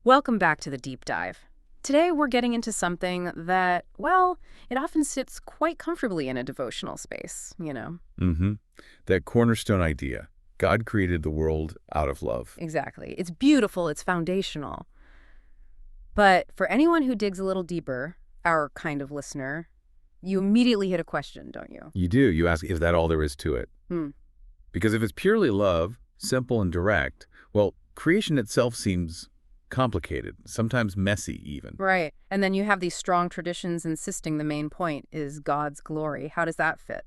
Welcome back to the deep dive. Today we're getting into something that, well, it often sits quite comfortably in a devotional space. Mm-hmm. That cornerstone idea. God created the world out of love. Exactly. It's beautiful, it's foundational. But for anyone who digs a little deeper, our kind of listener, you immediately hit a question, don't you? You do. You ask, is that all there is to it? Hmm. Because if it's purely love, simple and direct, well, creation itself seems complicated, sometimes messy even. Right. And then you have these strong traditions insisting the main point is God's glory. How does that fit?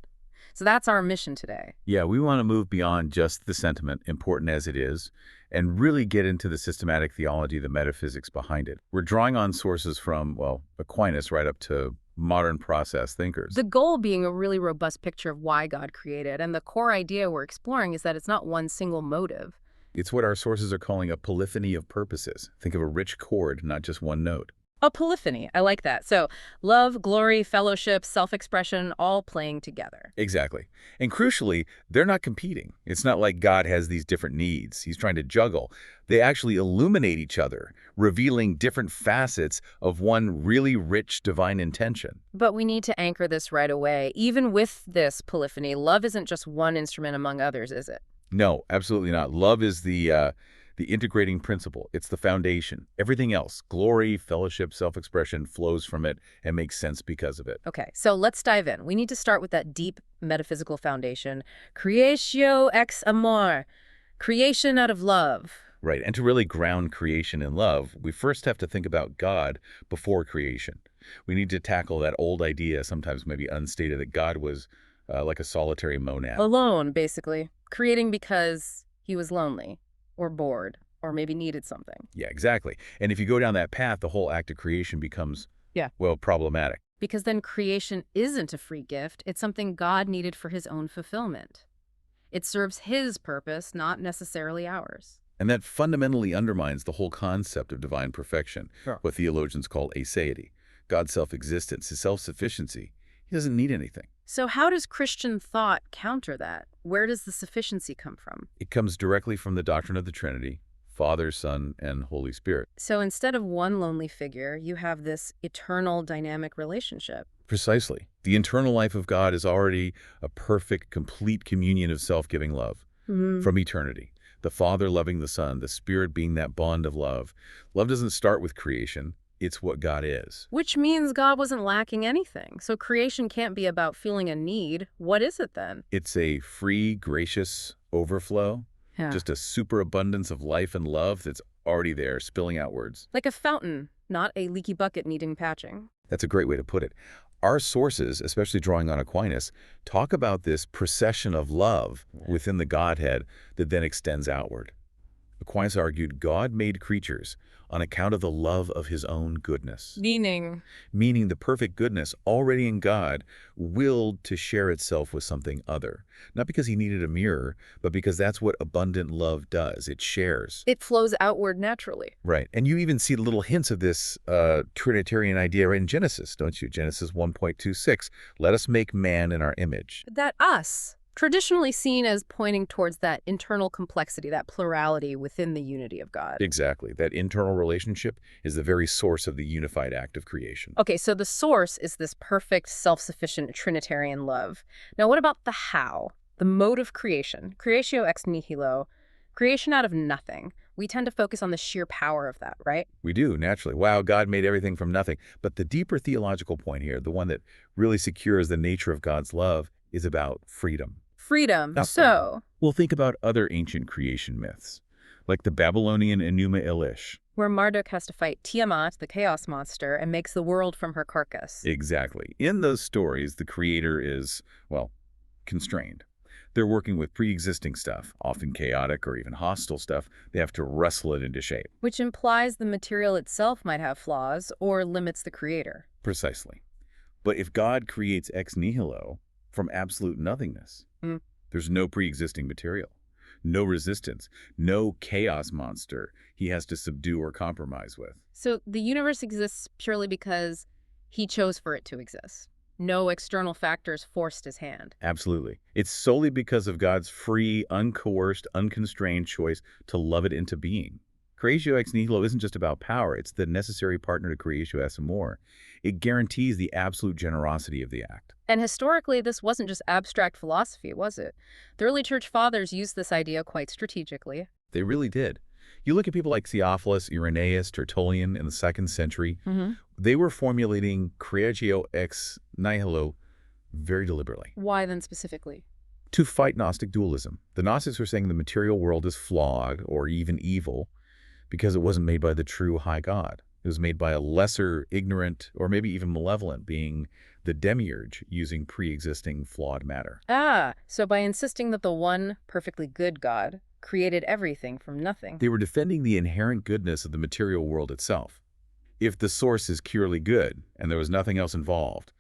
So that's our mission today. Yeah, we want to move beyond just the sentiment, important as it is, and really get into the systematic theology, the metaphysics behind it. We're drawing on sources from, well, Aquinas right up to modern process thinkers. The goal being a really robust picture of why God created, and the core idea we're exploring is that it's not one single motive. It's what our sources are calling a polyphony of purposes. Think of a rich chord, not just one note. A polyphony. I like that. So love, glory, fellowship, self-expression, all playing together. Exactly. And crucially, they're not competing. It's not like God has these different needs. He's trying to juggle. They actually illuminate each other, revealing different facets of one really rich divine intention. But we need to anchor this right away. Even with this polyphony, love isn't just one instrument among others, is it? No, absolutely not. Love is the integrating principle. It's the foundation. Everything else, glory, fellowship, self-expression, flows from it and makes sense because of it. Okay, so let's dive in. We need to start with that deep metaphysical foundation. Creatio ex amor. Creation out of love. Right, and to really ground creation in love, we first have to think about God before creation. We need to tackle that old idea, sometimes maybe unstated, that God was like a solitary monad. Alone, basically. Creating because he was lonely or bored or maybe needed something. Yeah, exactly. And if you go down that path, the whole act of creation becomes, well, problematic. Because then creation isn't a free gift. It's something God needed for his own fulfillment. It serves his purpose, not necessarily ours. And that fundamentally undermines the whole concept of divine perfection, what theologians call aseity, God's self-existence, his self-sufficiency. He doesn't need anything. So how does Christian thought counter that? Where does the sufficiency come from? It comes directly from the doctrine of the Trinity, Father, Son, and Holy Spirit. So instead of one lonely figure, you have this eternal dynamic relationship. Precisely. The internal life of God is already a perfect, complete communion of self-giving love from eternity. The Father loving the Son, the Spirit being that bond of love. Love doesn't start with creation. It's what God is. Which means God wasn't lacking anything. So creation can't be about feeling a need. What is it then? It's a free, gracious overflow, just a superabundance of life and love that's already there, spilling outwards. Like a fountain, not a leaky bucket needing patching. That's a great way to put it. Our sources, especially drawing on Aquinas, talk about this procession of love within the Godhead that then extends outward. Aquinas argued God made creatures on account of the love of his own goodness. Meaning Meaning the perfect goodness already in God willed to share itself with something other. Not because he needed a mirror, but because that's what abundant love does. It shares. it flows outward naturally. Right. And you even see little hints of this Trinitarian idea right in Genesis, don't you? Genesis 1.26, let us make man in our image. That us, traditionally seen as pointing towards that internal complexity, that plurality within the unity of God. Exactly. That internal relationship is the very source of the unified act of creation. Okay, so the source is this perfect, self-sufficient Trinitarian love. Now, what about the how? The mode of creation, creatio ex nihilo, creation out of nothing. We tend to focus on the sheer power of that, right? We do, naturally. Wow, God made everything from nothing. But the deeper theological point here, the one that really secures the nature of God's love, is about freedom. Freedom. Now, So, we'll think about other ancient creation myths, like the Babylonian Enuma Elish. where Marduk has to fight Tiamat, the chaos monster, and makes the world from her carcass. Exactly. In those stories, the creator is, well, constrained. They're working with pre-existing stuff, often chaotic or even hostile stuff. They have to wrestle it into shape. Which implies the material itself might have flaws or limits the creator. Precisely. But if God creates ex nihilo, from absolute nothingness, there's no pre-existing material, no resistance, no chaos monster he has to subdue or compromise with. So the universe exists purely because he chose for it to exist. No external factors forced his hand. Absolutely. It's solely because of God's free, uncoerced, unconstrained choice to love it into being. Creatio ex nihilo isn't just about power, it's the necessary partner to creatio esse amor. It guarantees the absolute generosity of the act. And historically, this wasn't just abstract philosophy, was it? The early church fathers used this idea quite strategically. They really did. You look at people like Theophilus, Irenaeus, Tertullian in the 2nd century, they were formulating creatio ex nihilo very deliberately. Why then specifically? To fight Gnostic dualism. The Gnostics were saying the material world is flawed or even evil because it wasn't made by the true high God. It was made by a lesser, ignorant, or maybe even malevolent being, the demiurge, using pre-existing flawed matter. Ah, so by insisting that the one perfectly good God created everything from nothing. They were defending the inherent goodness of the material world itself. If the source is purely good and there was nothing else involved,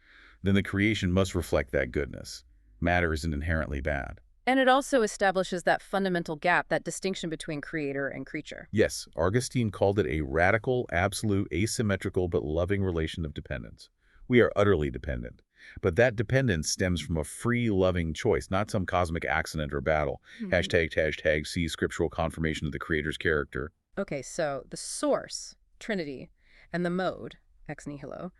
then the creation must reflect that goodness. Matter isn't inherently bad. And it also establishes that fundamental gap, that distinction between creator and creature. Yes, Augustine called it a radical, absolute, asymmetrical, but loving relation of dependence. We are utterly dependent. But that dependence stems from a free, loving choice, not some cosmic accident or battle. #, see scriptural confirmation of the Creator's character. Okay, so the source, Trinity, and the mode, ex nihilo,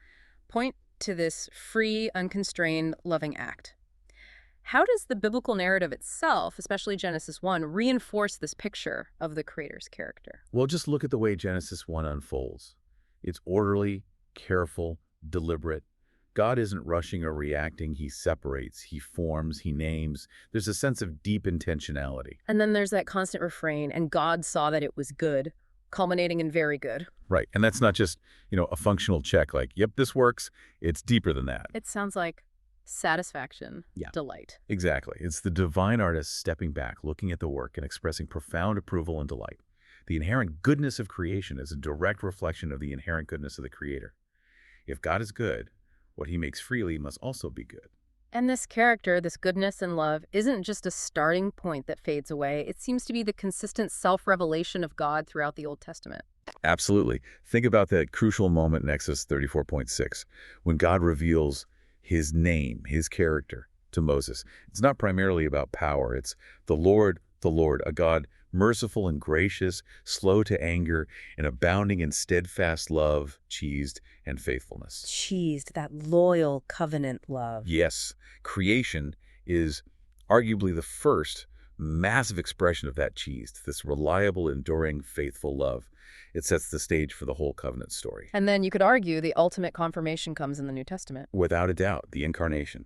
point to this free, unconstrained, loving act. How does the biblical narrative itself, especially Genesis 1, reinforce this picture of the Creator's character? Well, just look at the way Genesis 1 unfolds. It's orderly, careful, deliberate. God isn't rushing or reacting. He separates, he forms, he names. There's a sense of deep intentionality. And then there's that constant refrain, and God saw that it was good, culminating in very good. Right. And that's not just, a functional check like, yep, this works. It's deeper than that. It sounds like satisfaction, delight. Exactly. It's the divine artist stepping back, looking at the work and expressing profound approval and delight. The inherent goodness of creation is a direct reflection of the inherent goodness of the Creator. If God is good, what he makes freely must also be good. And this character, this goodness and love, isn't just a starting point that fades away. It seems to be the consistent self-revelation of God throughout the Old Testament. Absolutely. Think about that crucial moment in Exodus 34:6, when God reveals his name, his character, to Moses. It's not primarily about power. It's the Lord, a God merciful and gracious, slow to anger, and abounding in steadfast love, cheesed, and faithfulness. Cheesed, that loyal covenant love. Yes, creation is arguably the first massive expression of that cheesed, this reliable, enduring, faithful love. It sets the stage for the whole covenant story. And then you could argue the ultimate confirmation comes in the New Testament. Without a doubt, the incarnation.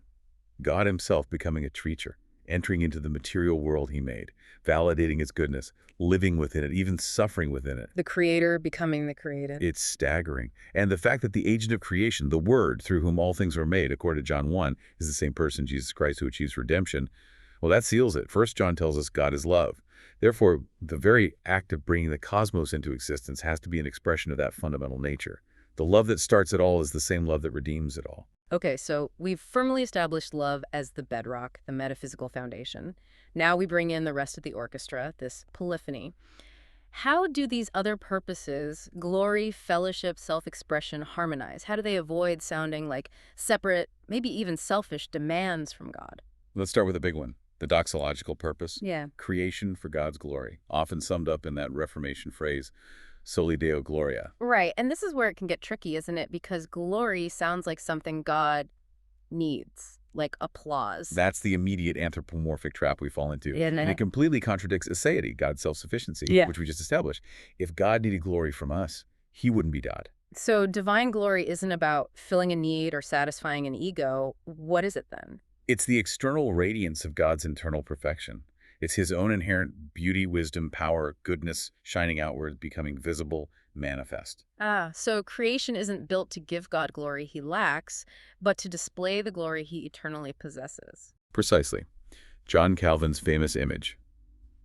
God himself becoming a creature, entering into the material world he made, validating its goodness, living within it, even suffering within it. The Creator becoming the created. It's staggering. And the fact that the agent of creation, the Word through whom all things were made, according to John 1, is the same person, Jesus Christ, who achieves redemption, well, that seals it. 1 John tells us God is love. Therefore, the very act of bringing the cosmos into existence has to be an expression of that fundamental nature. The love that starts it all is the same love that redeems it all. Okay, so we've firmly established love as the bedrock, the metaphysical foundation. Now we bring in the rest of the orchestra, this polyphony. How do these other purposes, glory, fellowship, self-expression, harmonize? How do they avoid sounding like separate, maybe even selfish demands from God? Let's start with a big one. The doxological purpose. Yeah. Creation for God's glory, often summed up in that Reformation phrase, Soli Deo Gloria. Right, and this is where it can get tricky, isn't it? Because glory sounds like something God needs, like applause. That's the immediate anthropomorphic trap we fall into. Yeah, and it completely contradicts aseity, God's self-sufficiency, which we just established. If God needed glory from us, he wouldn't be God. So divine glory isn't about filling a need or satisfying an ego. What is it then? It's the external radiance of God's internal perfection. It's his own inherent beauty, wisdom, power, goodness, shining outward, becoming visible, manifest. So creation isn't built to give God glory he lacks, but to display the glory he eternally possesses. Precisely. John Calvin's famous image.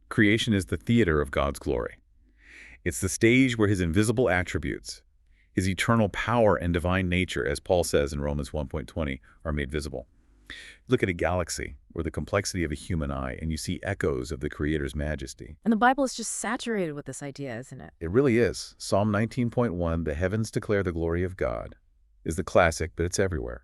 Creation is the theater of God's glory. It's the stage where his invisible attributes, his eternal power and divine nature, as Paul says in Romans 1:20, are made visible. Look at a galaxy or the complexity of a human eye, and you see echoes of the Creator's majesty. And the Bible is just saturated with this idea, isn't it? It really is. Psalm 19:1, the heavens declare the glory of God, is the classic, but it's everywhere.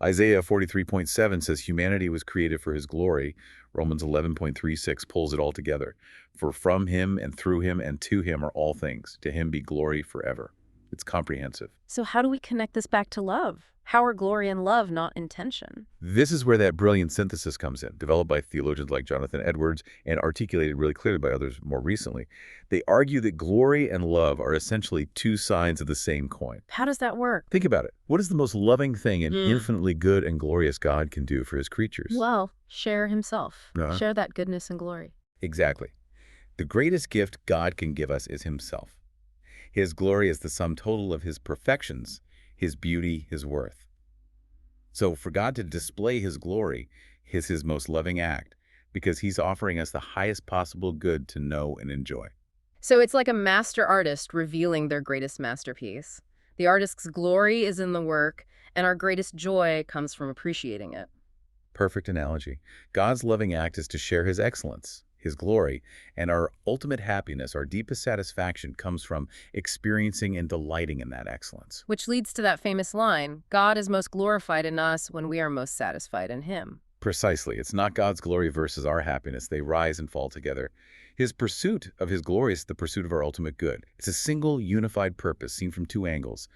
Isaiah 43.7 says humanity was created for his glory. Romans 11.36 pulls it all together. For from him and through him and to him are all things. To him be glory forever. It's comprehensive. So how do we connect this back to love? How are glory and love not intention? This is where that brilliant synthesis comes in, developed by theologians like Jonathan Edwards and articulated really clearly by others more recently. They argue that glory and love are essentially two sides of the same coin. How does that work? Think about it. What is the most loving thing an infinitely good and glorious God can do for his creatures? Well, share himself. Uh-huh. Share that goodness and glory. Exactly. The greatest gift God can give us is himself. His glory is the sum total of his perfections, his beauty, his worth. So for God to display his glory is his most loving act, because he's offering us the highest possible good to know and enjoy. So it's like a master artist revealing their greatest masterpiece. The artist's glory is in the work, and our greatest joy comes from appreciating it. Perfect analogy. God's loving act is to share his excellence, his glory, and our ultimate happiness, our deepest satisfaction, comes from experiencing and delighting in that excellence. Which leads to that famous line, God is most glorified in us when we are most satisfied in him. Precisely. It's not God's glory versus our happiness. They rise and fall together. His pursuit of his glory is the pursuit of our ultimate good. It's a single, unified purpose seen from two angles.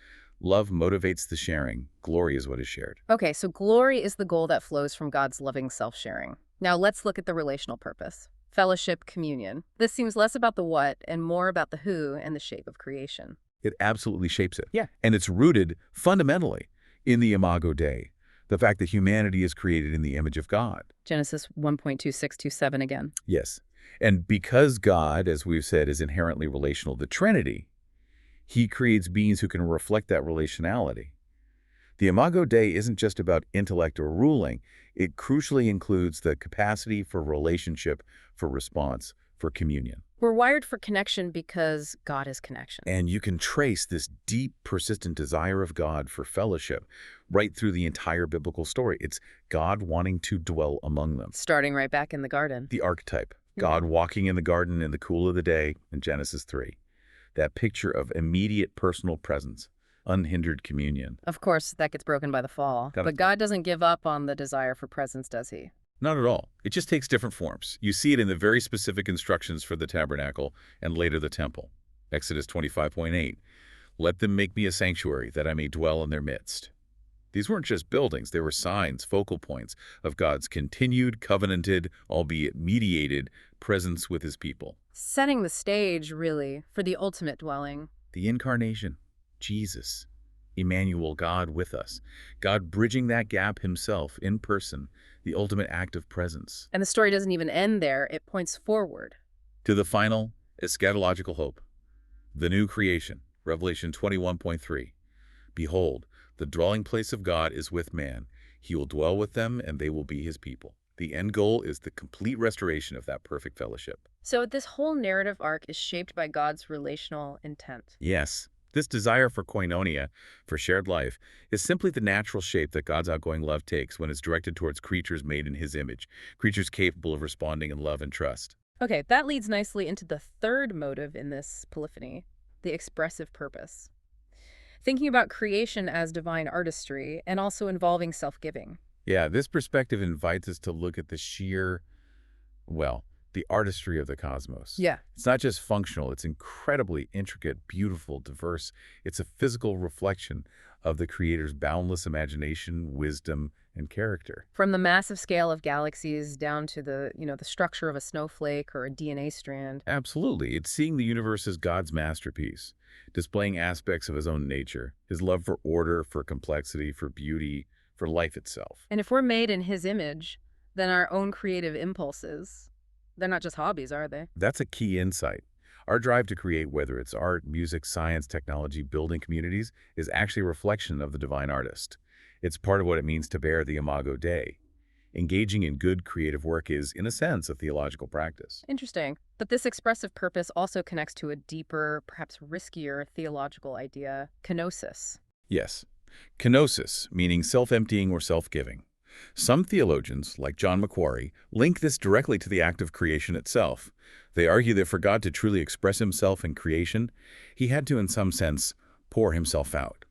Love motivates the sharing. Glory is what is shared. Okay, so glory is the goal that flows from God's loving self-sharing. Now let's look at the relational purpose. Fellowship, communion. This seems less about the what and more about the who and the shape of creation. It absolutely shapes it. Yeah. And it's rooted fundamentally in the imago Dei, the fact that humanity is created in the image of God. Genesis 1.2627 again. Yes. And because God, as we've said, is inherently relational, the Trinity, he creates beings who can reflect that relationality. The imago Dei isn't just about intellect or ruling. It crucially includes the capacity for relationship, for response, for communion. We're wired for connection because God is connection. And you can trace this deep, persistent desire of God for fellowship right through the entire biblical story. It's God wanting to dwell among them. Starting right back in the garden. The archetype, God walking in the garden in the cool of the day in Genesis 3. That picture of immediate personal presence, unhindered communion. Of course, that gets broken by the fall. But God doesn't give up on the desire for presence, does he? Not at all. It just takes different forms. You see it in the very specific instructions for the tabernacle and later the temple. Exodus 25.8, let them make me a sanctuary that I may dwell in their midst. These weren't just buildings. They were signs, focal points of God's continued, covenanted, albeit mediated, presence with his people. Setting the stage, really, for the ultimate dwelling. The incarnation, Jesus, Emmanuel, God with us. God bridging that gap himself in person, the ultimate act of presence. And the story doesn't even end there. It points forward. To the final eschatological hope, the new creation, Revelation 21.3. Behold, the dwelling place of God is with man. He will dwell with them, and they will be his people. The end goal is the complete restoration of that perfect fellowship. So this whole narrative arc is shaped by God's relational intent. Yes. This desire for koinonia, for shared life, is simply the natural shape that God's outgoing love takes when it's directed towards creatures made in his image, creatures capable of responding in love and trust. Okay, that leads nicely into the third motive in this polyphony, the expressive purpose. Thinking about creation as divine artistry and also involving self-giving. Yeah, this perspective invites us to look at the sheer, well, the artistry of the cosmos. Yeah. It's not just functional, it's incredibly intricate, beautiful, diverse. It's a physical reflection of the Creator's boundless imagination, wisdom, and character. From the massive scale of galaxies down to the structure of a snowflake or a DNA strand. Absolutely. It's seeing the universe as God's masterpiece, displaying aspects of his own nature, his love for order, for complexity, for beauty, for life itself. And if we're made in his image, then our own creative impulses, they're not just hobbies, are they? That's a key insight. Our drive to create, whether it's art, music, science, technology, building communities, is actually a reflection of the divine artist. It's part of what it means to bear the imago Dei. Engaging in good creative work is, in a sense, a theological practice. Interesting. But this expressive purpose also connects to a deeper, perhaps riskier theological idea, kenosis. Yes. Kenosis, meaning self-emptying or self-giving. Some theologians, like John Macquarrie, link this directly to the act of creation itself. They argue that for God to truly express himself in creation, he had to, in some sense, pour himself out.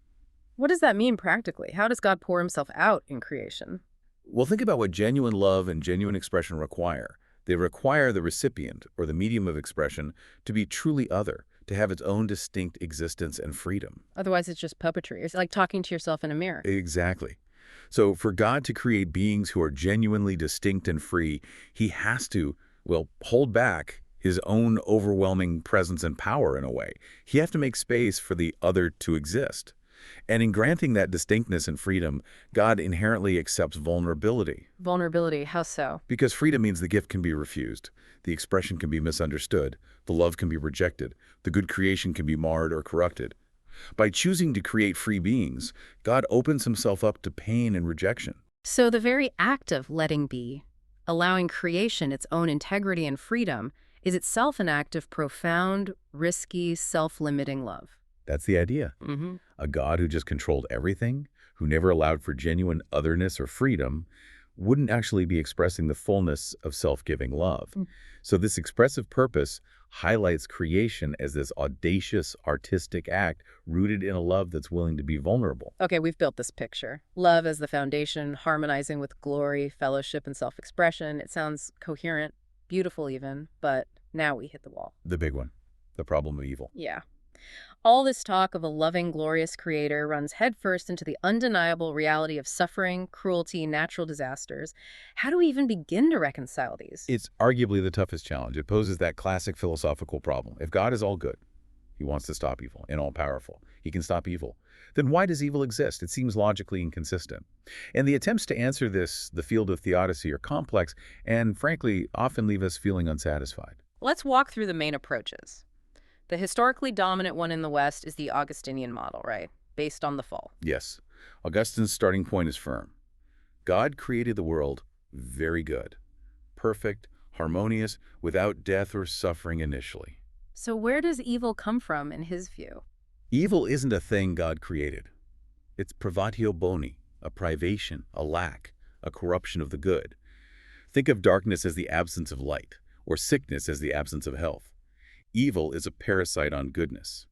What does that mean practically? How does God pour himself out in creation? Well, think about what genuine love and genuine expression require. They require the recipient, or the medium of expression, to be truly other, to have its own distinct existence and freedom. Otherwise, it's just puppetry. It's like talking to yourself in a mirror. Exactly. So for God to create beings who are genuinely distinct and free, he has to, well, hold back his own overwhelming presence and power in a way. He has to make space for the other to exist. And in granting that distinctness and freedom, God inherently accepts vulnerability. Vulnerability, how so? Because freedom means the gift can be refused, the expression can be misunderstood, the love can be rejected, the good creation can be marred or corrupted. By choosing to create free beings, God opens himself up to pain and rejection. So the very act of letting be, allowing creation its own integrity and freedom, is itself an act of profound, risky, self-limiting love. That's the idea. Mm-hmm. A God who just controlled everything, who never allowed for genuine otherness or freedom, wouldn't actually be expressing the fullness of self-giving love. So this expressive purpose highlights creation as this audacious, artistic act rooted in a love that's willing to be vulnerable. Okay, we've built this picture. Love as the foundation, harmonizing with glory, fellowship, and self-expression. It sounds coherent, beautiful even, but now we hit the wall. The big one, the problem of evil. Yeah. All this talk of a loving, glorious creator runs headfirst into the undeniable reality of suffering, cruelty, natural disasters. How do we even begin to reconcile these? It's arguably the toughest challenge. It poses that classic philosophical problem. If God is all good, he wants to stop evil, and all-powerful, he can stop evil, then why does evil exist? It seems logically inconsistent. And the attempts to answer this, the field of theodicy, are complex and, frankly, often leave us feeling unsatisfied. Let's walk through the main approaches. The historically dominant one in the West is the Augustinian model, right? Based on the fall. Yes, Augustine's starting point is firm. God created the world very good, perfect, harmonious, without death or suffering initially. So where does evil come from in his view? Evil isn't a thing God created. It's privatio boni, a privation, a lack, a corruption of the good. Think of darkness as the absence of light, or sickness as the absence of health. Evil is a parasite on goodness.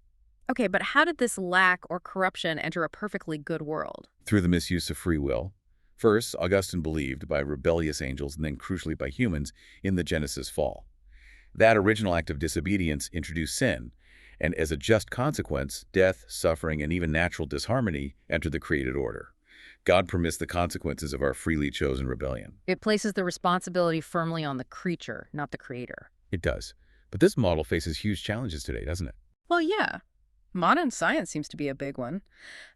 Okay, but how did this lack or corruption enter a perfectly good world? Through the misuse of free will. First, Augustine believed by rebellious angels and then crucially by humans in the Genesis fall. That original act of disobedience introduced sin, and as a just consequence, death, suffering, and even natural disharmony enter the created order. God permits the consequences of our freely chosen rebellion. It places the responsibility firmly on the creature, not the creator. It does. But this model faces huge challenges today, doesn't it? Well, yeah. Modern science seems to be a big one.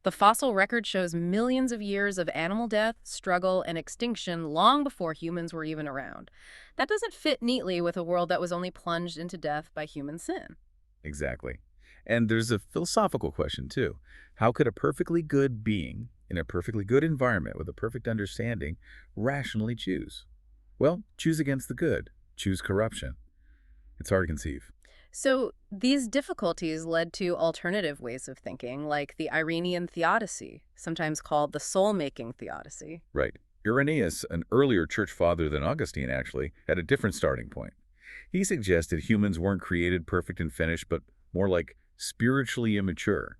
The fossil record shows millions of years of animal death, struggle, and extinction long before humans were even around. That doesn't fit neatly with a world that was only plunged into death by human sin. Exactly. And there's a philosophical question, too. How could a perfectly good being, in a perfectly good environment with a perfect understanding, rationally choose? Well, choose against the good. Choose corruption. It's hard to conceive. So these difficulties led to alternative ways of thinking, like the Irenaean theodicy, sometimes called the soul-making theodicy. Right. Irenaeus, an earlier church father than Augustine, actually, had a different starting point. He suggested humans weren't created perfect and finished, but more like spiritually immature,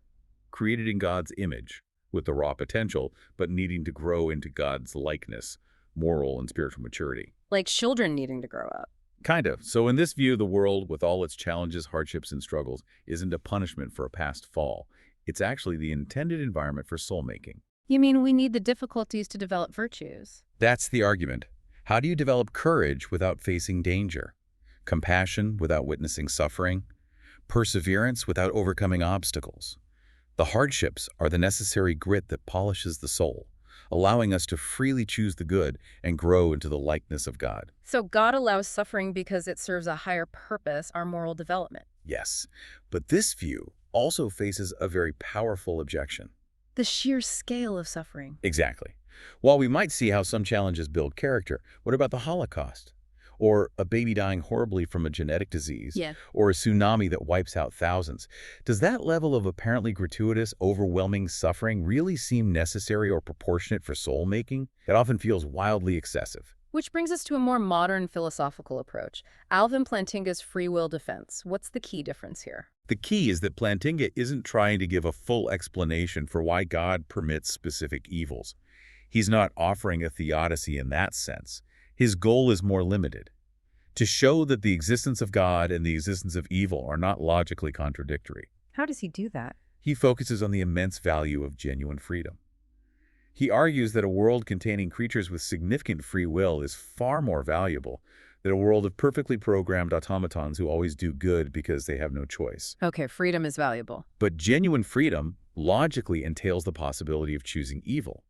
created in God's image, with the raw potential, but needing to grow into God's likeness, moral and spiritual maturity. Like children needing to grow up. Kind of. So in this view, the world, with all its challenges, hardships, and struggles, isn't a punishment for a past fall. It's actually the intended environment for soul-making. You mean we need the difficulties to develop virtues? That's the argument. How do you develop courage without facing danger? Compassion without witnessing suffering? Perseverance without overcoming obstacles? The hardships are the necessary grit that polishes the soul, allowing us to freely choose the good and grow into the likeness of God. So God allows suffering because it serves a higher purpose, our moral development. Yes, but this view also faces a very powerful objection. The sheer scale of suffering. Exactly. While we might see how some challenges build character, what about the Holocaust? Or a baby dying horribly from a genetic disease? Yeah. Or a tsunami that wipes out thousands? Does that level of apparently gratuitous, overwhelming suffering really seem necessary or proportionate for soul-making? It often feels wildly excessive. Which brings us to a more modern philosophical approach, Alvin Plantinga's free will defense. What's the key difference here? The key is that Plantinga isn't trying to give a full explanation for why God permits specific evils. He's not offering a theodicy in that sense. His goal is more limited: to show that the existence of God and the existence of evil are not logically contradictory. How does he do that? He focuses on the immense value of genuine freedom. He argues that a world containing creatures with significant free will is far more valuable than a world of perfectly programmed automatons who always do good because they have no choice. Okay, freedom is valuable. But genuine freedom logically entails the possibility of choosing evil.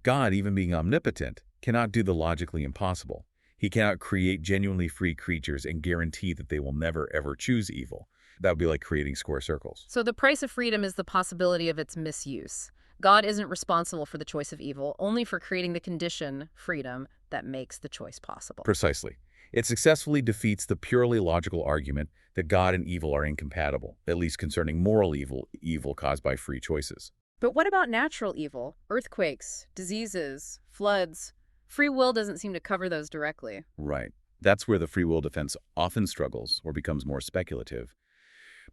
God, even being omnipotent, cannot do the logically impossible. He cannot create genuinely free creatures and guarantee that they will never, ever choose evil. That would be like creating square circles. So the price of freedom is the possibility of its misuse. God isn't responsible for the choice of evil, only for creating the condition, freedom, that makes the choice possible. Precisely. It successfully defeats the purely logical argument that God and evil are incompatible, at least concerning moral evil caused by free choices. But what about natural evil? Earthquakes, diseases, floods. Free will doesn't seem to cover those directly. Right. That's where the free will defense often struggles or becomes more speculative.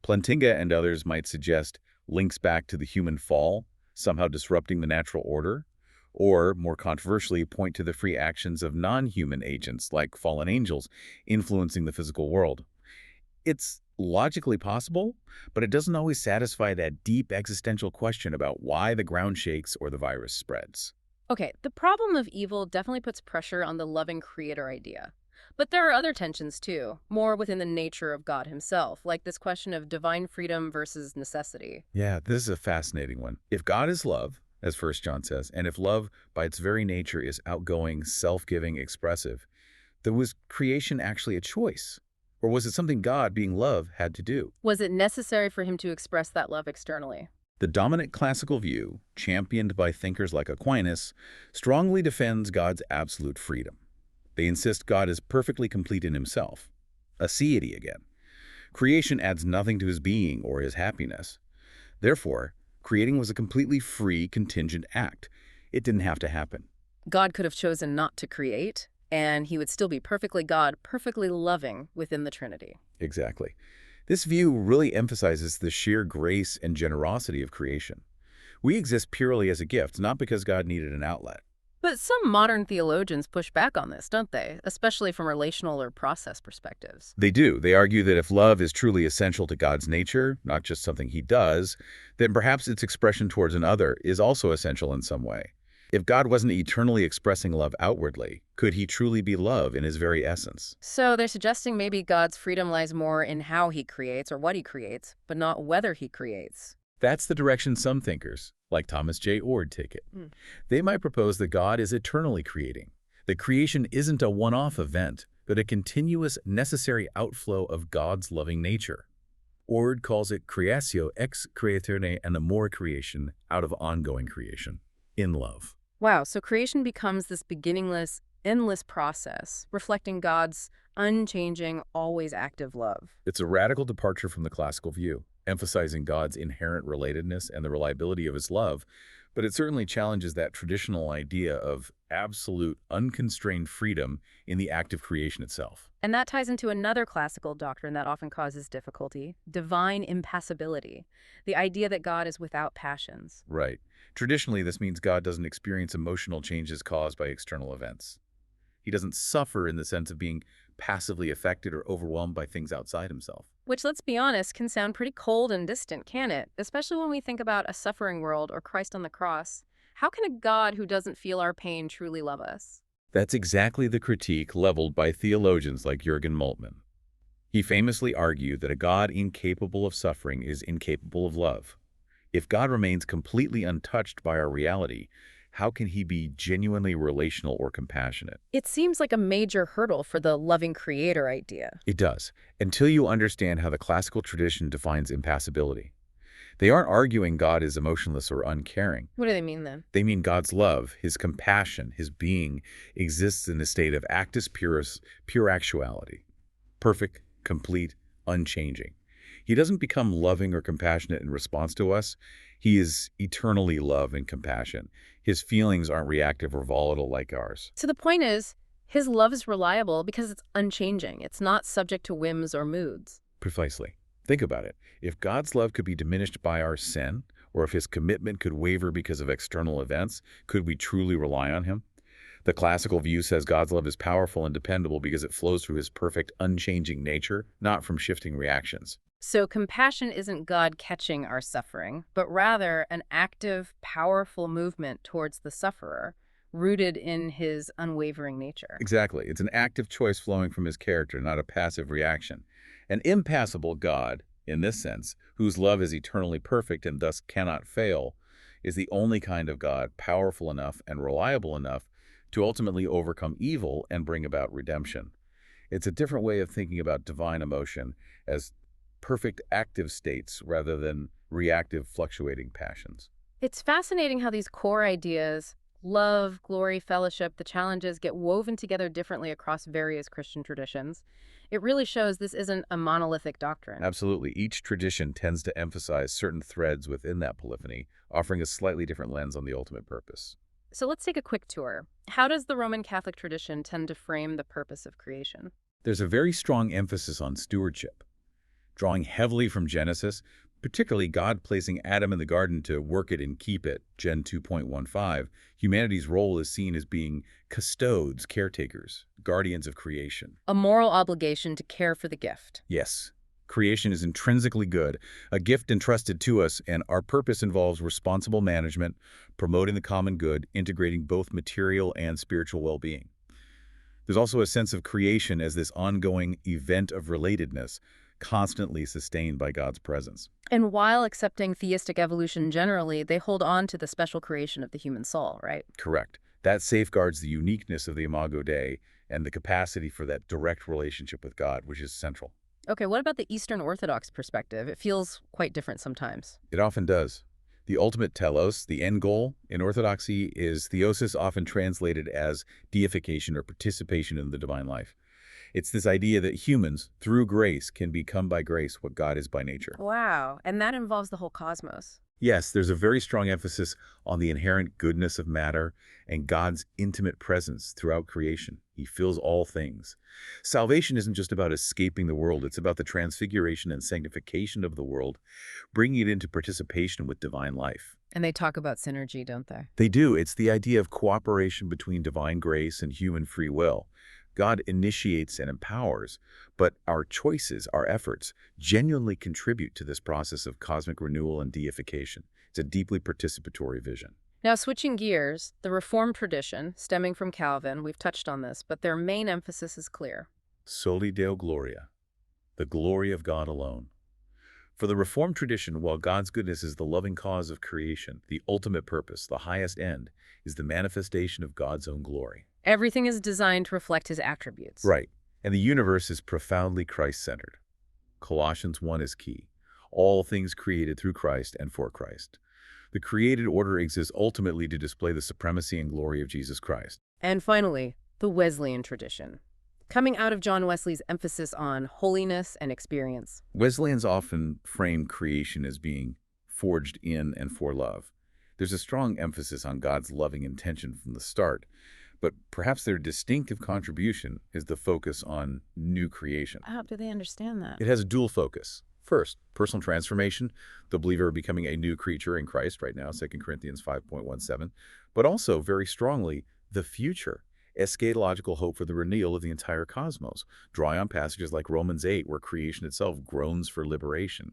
Plantinga and others might suggest links back to the human fall, somehow disrupting the natural order, or, more controversially, point to the free actions of non-human agents like fallen angels influencing the physical world. It's logically possible, but it doesn't always satisfy that deep existential question about why the ground shakes or the virus spreads. Okay, the problem of evil definitely puts pressure on the loving creator idea. But there are other tensions too, more within the nature of God himself, like this question of divine freedom versus necessity. Yeah, this is a fascinating one. If God is love, as 1 John says, and if love by its very nature is outgoing, self-giving, expressive, then was creation actually a choice? Or was it something God, being love, had to do? Was it necessary for him to express that love externally? The dominant classical view, championed by thinkers like Aquinas, strongly defends God's absolute freedom. They insist God is perfectly complete in himself, a deity again. Creation adds nothing to his being or his happiness. Therefore, creating was a completely free, contingent act. It didn't have to happen. God could have chosen not to create, and he would still be perfectly God, perfectly loving within the Trinity. Exactly. This view really emphasizes the sheer grace and generosity of creation. We exist purely as a gift, not because God needed an outlet. But some modern theologians push back on this, don't they? Especially from relational or process perspectives. They do. They argue that if love is truly essential to God's nature, not just something he does, then perhaps its expression towards another is also essential in some way. If God wasn't eternally expressing love outwardly, could he truly be love in his very essence? So they're suggesting maybe God's freedom lies more in how he creates or what he creates, but not whether he creates. That's the direction some thinkers, like Thomas J. Ord, take it. They might propose that God is eternally creating, that creation isn't a one-off event, but a continuous, necessary outflow of God's loving nature. Ord calls it creatio ex creatione and amor creation, out of ongoing creation, in love. Wow, so creation becomes this beginningless, endless process, reflecting God's unchanging, always active love. It's a radical departure from the classical view, emphasizing God's inherent relatedness and the reliability of his love, but it certainly challenges that traditional idea of absolute, unconstrained freedom in the act of creation itself. And that ties into another classical doctrine that often causes difficulty: divine impassibility, the idea that God is without passions. Right. Traditionally, this means God doesn't experience emotional changes caused by external events. He doesn't suffer in the sense of being passively affected or overwhelmed by things outside himself. Which, let's be honest, can sound pretty cold and distant, can it? Especially when we think about a suffering world or Christ on the cross. How can a God who doesn't feel our pain truly love us? That's exactly the critique leveled by theologians like Jürgen Moltmann. He famously argued that a God incapable of suffering is incapable of love. If God remains completely untouched by our reality, how can he be genuinely relational or compassionate? It seems like a major hurdle for the loving creator idea. It does, until you understand how the classical tradition defines impassibility. They aren't arguing God is emotionless or uncaring. What do they mean then? They mean God's love, his compassion, his being, exists in a state of actus purus, pure actuality. Perfect, complete, unchanging. He doesn't become loving or compassionate in response to us. He is eternally love and compassion. His feelings aren't reactive or volatile like ours. So the point is, his love is reliable because it's unchanging. It's not subject to whims or moods. Precisely. Think about it. If God's love could be diminished by our sin, or if his commitment could waver because of external events, could we truly rely on him? The classical view says God's love is powerful and dependable because it flows through his perfect, unchanging nature, not from shifting reactions. So compassion isn't God catching our suffering, but rather an active, powerful movement towards the sufferer, rooted in his unwavering nature. Exactly. It's an active choice flowing from his character, not a passive reaction. An impassible God, in this sense, whose love is eternally perfect and thus cannot fail, is the only kind of God powerful enough and reliable enough to ultimately overcome evil and bring about redemption. It's a different way of thinking about divine emotion as perfect active states rather than reactive fluctuating passions. It's fascinating how these core ideas, love, glory, fellowship, the challenges, get woven together differently across various Christian traditions. It really shows this isn't a monolithic doctrine. Absolutely. Each tradition tends to emphasize certain threads within that polyphony, offering a slightly different lens on the ultimate purpose. So let's take a quick tour. How does the Roman Catholic tradition tend to frame the purpose of creation? There's a very strong emphasis on stewardship, drawing heavily from Genesis, particularly God placing Adam in the garden to work it and keep it, Gen 2.15. Humanity's role is seen as being custodes, caretakers, guardians of creation. A moral obligation to care for the gift. Yes, creation is intrinsically good, a gift entrusted to us, and our purpose involves responsible management, promoting the common good, integrating both material and spiritual well-being. There's also a sense of creation as this ongoing event of relatedness, constantly sustained by God's presence. And while accepting theistic evolution generally, they hold on to the special creation of the human soul, right? Correct. That safeguards the uniqueness of the Imago Dei and the capacity for that direct relationship with God, which is central. Okay, what about the Eastern Orthodox perspective? It feels quite different sometimes. It often does. The ultimate telos, the end goal, in Orthodoxy is theosis, often translated as deification or participation in the divine life. It's this idea that humans, through grace, can become by grace what God is by nature. Wow, and that involves the whole cosmos. Yes, there's a very strong emphasis on the inherent goodness of matter and God's intimate presence throughout creation. He fills all things. Salvation isn't just about escaping the world. It's about the transfiguration and sanctification of the world, bringing it into participation with divine life. And they talk about synergy, don't they? They do. It's the idea of cooperation between divine grace and human free will. God initiates and empowers, but our choices, our efforts, genuinely contribute to this process of cosmic renewal and deification. It's a deeply participatory vision. Now, switching gears, the Reformed tradition, stemming from Calvin, we've touched on this, but their main emphasis is clear. Soli Deo Gloria, the glory of God alone. For the Reformed tradition, while God's goodness is the loving cause of creation, the ultimate purpose, the highest end, is the manifestation of God's own glory. Everything is designed to reflect his attributes. Right. And the universe is profoundly Christ-centered. Colossians 1 is key. All things created through Christ and for Christ. The created order exists ultimately to display the supremacy and glory of Jesus Christ. And finally, the Wesleyan tradition, coming out of John Wesley's emphasis on holiness and experience. Wesleyans often frame creation as being forged in and for love. There's a strong emphasis on God's loving intention from the start, but perhaps their distinctive contribution is the focus on new creation. How do they understand that? It has a dual focus. First, personal transformation, the believer becoming a new creature in Christ right now, 2 Corinthians 5.17, but also, very strongly, the future, eschatological hope for the renewal of the entire cosmos, drawing on passages like Romans 8, where creation itself groans for liberation.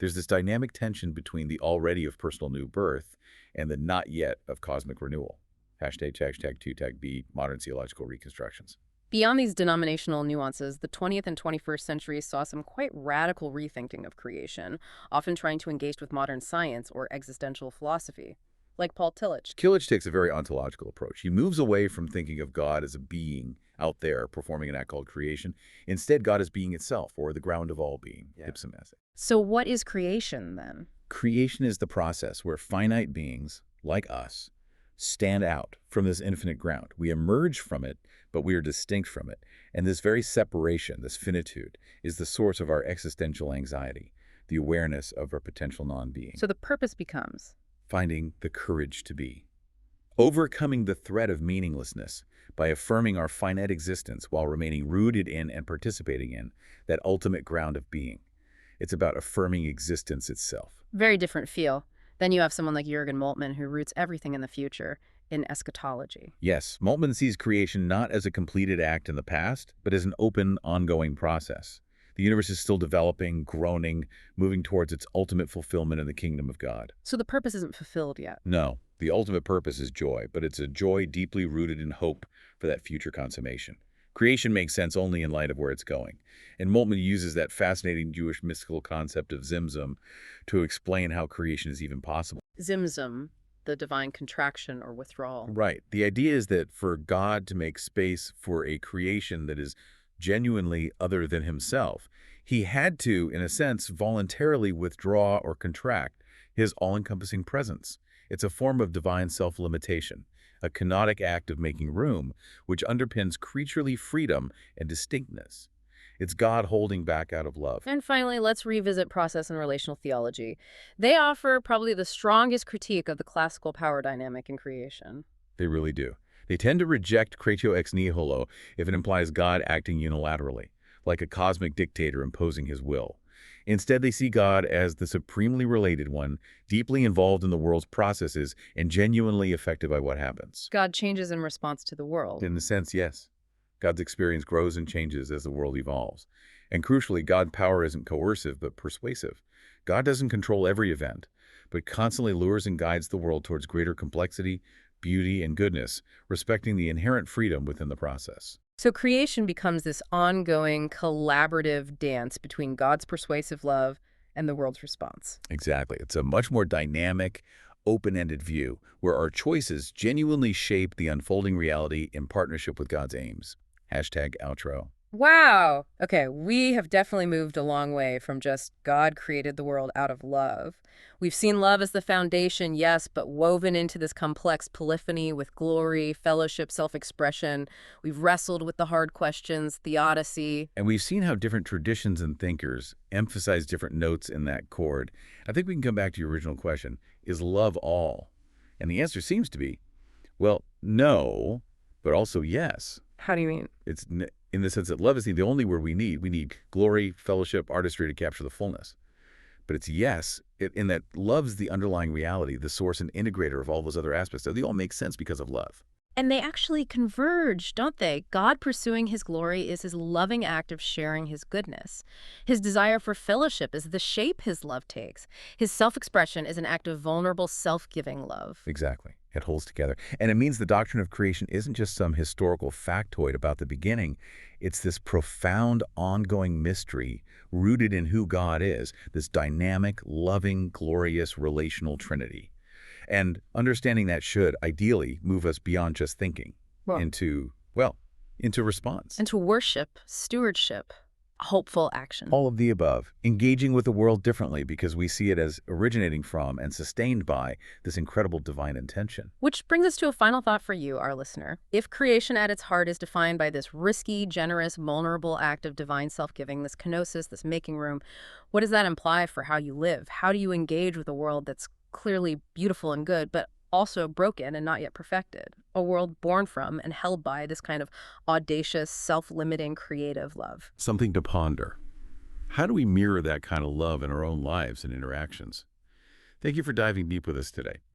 There's this dynamic tension between the already of personal new birth and the not yet of cosmic renewal. #2 modern theological reconstructions. Beyond these denominational nuances, the 20th and 21st centuries saw some quite radical rethinking of creation, often trying to engage with modern science or existential philosophy, like Paul Tillich. Tillich takes a very ontological approach. He moves away from thinking of God as a being out there performing an act called creation. Instead, God is being itself, or the ground of all being, ipsum esse. So what is creation, then? Creation is the process where finite beings, like us, stand out from this infinite ground. We emerge from it, but we are distinct from it. And this very separation, this finitude, is the source of our existential anxiety, the awareness of our potential non-being. So the purpose becomes finding the courage to be. Overcoming the threat of meaninglessness by affirming our finite existence while remaining rooted in and participating in that ultimate ground of being. It's about affirming existence itself. Very different feel. Then you have someone like Jürgen Moltmann who roots everything in the future in eschatology. Yes, Moltmann sees creation not as a completed act in the past, but as an open, ongoing process. The universe is still developing, groaning, moving towards its ultimate fulfillment in the kingdom of God. So the purpose isn't fulfilled yet. No, the ultimate purpose is joy, but it's a joy deeply rooted in hope for that future consummation. Creation makes sense only in light of where it's going. And Moltmann uses that fascinating Jewish mystical concept of Zimzum to explain how creation is even possible. Zimzum, the divine contraction or withdrawal. Right. The idea is that for God to make space for a creation that is genuinely other than himself, he had to, in a sense, voluntarily withdraw or contract his all-encompassing presence. It's a form of divine self-limitation, a kenotic act of making room, which underpins creaturely freedom and distinctness. It's God holding back out of love. And finally, let's revisit process and relational theology. They offer probably the strongest critique of the classical power dynamic in creation. They really do. They tend to reject creatio ex nihilo if it implies God acting unilaterally, like a cosmic dictator imposing his will. Instead, they see God as the supremely related one, deeply involved in the world's processes and genuinely affected by what happens. God changes in response to the world. In a sense, yes. God's experience grows and changes as the world evolves. And crucially, God's power isn't coercive but persuasive. God doesn't control every event, but constantly lures and guides the world towards greater complexity, beauty, and goodness, respecting the inherent freedom within the process. So creation becomes this ongoing collaborative dance between God's persuasive love and the world's response. Exactly. It's a much more dynamic, open-ended view where our choices genuinely shape the unfolding reality in partnership with God's aims. #outro. Wow. Okay, we have definitely moved a long way from just God created the world out of love. We've seen love as the foundation, yes, but woven into this complex polyphony with glory, fellowship, self-expression. We've wrestled with the hard questions, theodicy. And we've seen how different traditions and thinkers emphasize different notes in that chord. I think we can come back to your original question. Is love all? And the answer seems to be, well, no, but also yes. How do you mean? It's in the sense that love is the only word we need. We need glory, fellowship, artistry to capture the fullness. But it's yes, in that love's the underlying reality, the source and integrator of all those other aspects. So they all make sense because of love. And they actually converge, don't they? God pursuing his glory is his loving act of sharing his goodness. His desire for fellowship is the shape his love takes. His self-expression is an act of vulnerable, self-giving love. Exactly. It holds together. And it means the doctrine of creation isn't just some historical factoid about the beginning. It's this profound, ongoing mystery rooted in who God is, this dynamic, loving, glorious, relational Trinity. And understanding that should, ideally, move us beyond just thinking into response. Into worship, stewardship, hopeful action. All of the above, engaging with the world differently because we see it as originating from and sustained by this incredible divine intention. Which brings us to a final thought for you, our listener. If creation at its heart is defined by this risky, generous, vulnerable act of divine self-giving, this kenosis, this making room, what does that imply for how you live? How do you engage with a world that's clearly beautiful and good, but also broken and not yet perfected? A world born from and held by this kind of audacious, self-limiting, creative love. Something to ponder. How do we mirror that kind of love in our own lives and interactions? Thank you for diving deep with us today.